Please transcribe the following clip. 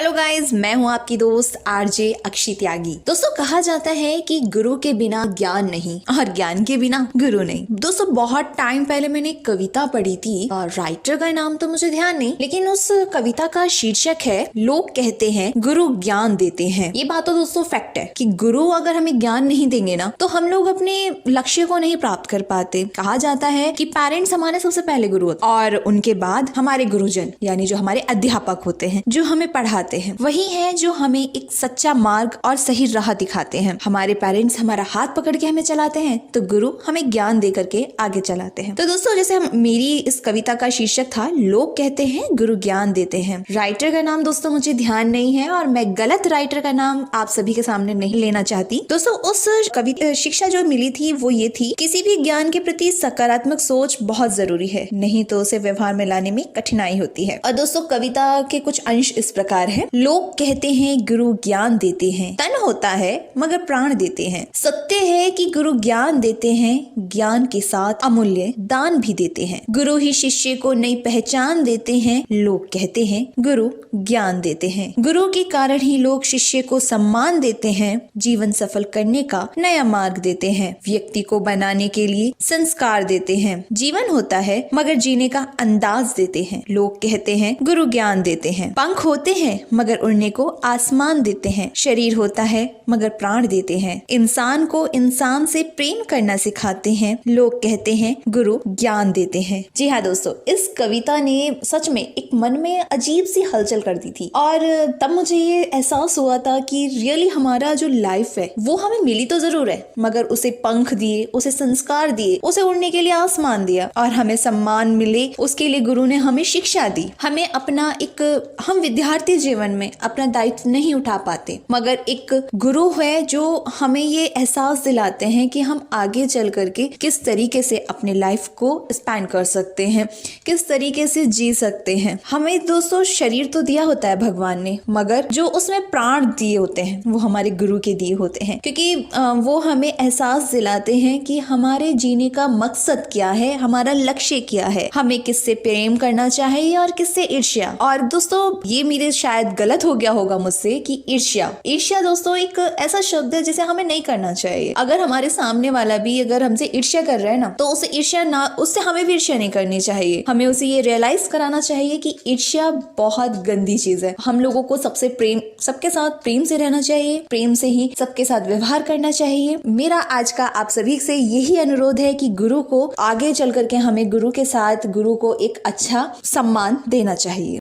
Hello guys, मैं हूं आपकी दोस्त आरजे अक्षी त्यागी। दोस्तों, कहा जाता है कि गुरु के बिना ज्ञान नहीं और ज्ञान के बिना गुरु नहीं। दोस्तों, बहुत टाइम पहले मैंने एक कविता पढ़ी थी और राइटर का नाम तो मुझे ध्यान नहीं, लेकिन उस कविता का शीर्षक है लोग कहते हैं गुरु ज्ञान देते हैं। ये बात तो दोस्तों फैक्ट है कि गुरु अगर हमें ज्ञान नहीं देंगे ना तो हम लोग अपने लक्ष्य को नहीं प्राप्त कर पाते। कहा जाता है कि पेरेंट्स हमारे सबसे पहले गुरु होते हैं और उनके बाद हमारे गुरुजन यानी जो हमारे अध्यापक होते हैं, जो हमें पढ़ाते हैं, वही है जो हमें एक सच्चा मार्ग और सही राह दिखाते हैं। हमारे पेरेंट्स हमारा हाथ पकड़ के हमें चलाते हैं तो गुरु हमें ज्ञान दे करके आगे चलाते हैं। तो दोस्तों, जैसे मेरी इस कविता का शीर्षक था लोग कहते हैं गुरु ज्ञान देते हैं। राइटर का नाम दोस्तों मुझे ध्यान नहीं है और मैं गलत राइटर का नाम आप सभी के सामने नहीं लेना चाहती। दोस्तों, उस कविता शिक्षा जो मिली थी वो ये थी, किसी भी ज्ञान के प्रति सकारात्मक सोच बहुत जरूरी है, नहीं तो उसे व्यवहार में लाने में कठिनाई होती है। और दोस्तों, कविता के कुछ अंश इस प्रकार है। लोग कहते हैं गुरु ज्ञान देते हैं, तन होता है मगर प्राण देते हैं। सत्य है कि गुरु ज्ञान देते हैं, ज्ञान के साथ अमूल्य दान भी देते हैं। गुरु ही शिष्य को नई पहचान देते हैं। लोग कहते हैं गुरु ज्ञान देते हैं। गुरु के कारण ही लोग शिष्य को सम्मान देते हैं, जीवन सफल करने का नया मार्ग देते हैं, व्यक्ति को बनाने के लिए संस्कार देते हैं। जीवन होता है मगर जीने का अंदाज देते हैं। लोग कहते हैं गुरु ज्ञान देते हैं। पंख होते हैं मगर उड़ने को आसमान देते हैं। शरीर होता है मगर प्राण देते हैं। इंसान को इंसान से प्रेम करना सिखाते हैं। लोग कहते हैं गुरु ज्ञान देते हैं। जी हाँ दोस्तों, इस कविता ने सच में एक मन में अजीब सी हलचल कर दी थी और तब मुझे ये एहसास हुआ था कि रियली हमारा जो लाइफ है वो हमें मिली तो जरूर है, मगर उसे पंख दिए, उसे संस्कार दिए, उसे उड़ने के लिए आसमान दिया और हमें सम्मान मिले उसके लिए गुरु ने हमें शिक्षा दी। हमें अपना हम विद्यार्थी जीवन में अपना दायित्व नहीं उठा पाते, मगर एक गुरु है जो हमें ये एहसास दिलाते हैं कि हम आगे चल करके किस तरीके से अपने लाइफ को स्पेंड कर सकते हैं, किस तरीके से जी सकते हैं। हमें दोस्तों शरीर तो दिया होता है भगवान ने, मगर जो उसमें प्राण दिए होते हैं वो हमारे गुरु के दिए होते हैं, क्योंकि वो हमें एहसास दिलाते हैं कि हमारे जीने का मकसद क्या है, हमारा लक्ष्य क्या है, हमें किससे प्रेम करना चाहिए और किससे ईर्ष्या। और दोस्तों, ये मेरे शायद गलत हो गया होगा मुझसे कि ईर्ष्या दोस्तों एक ऐसा शब्द है जिसे हमें नहीं करना चाहिए। अगर हमारे सामने वाला भी अगर हमसे ईर्ष्या कर रहा है ना तो उससे हमें भी ईर्ष्या नहीं करनी चाहिए। हमें उसे ये रियलाइज कराना चाहिए कि ईर्ष्या बहुत गंदी चीज है। हम लोगों को सबके साथ प्रेम से रहना चाहिए, प्रेम से ही सबके साथ व्यवहार करना चाहिए। मेरा आज का आप सभी से यही अनुरोध है कि गुरु को आगे चल करके हमें गुरु के साथ गुरु को एक अच्छा सम्मान देना चाहिए।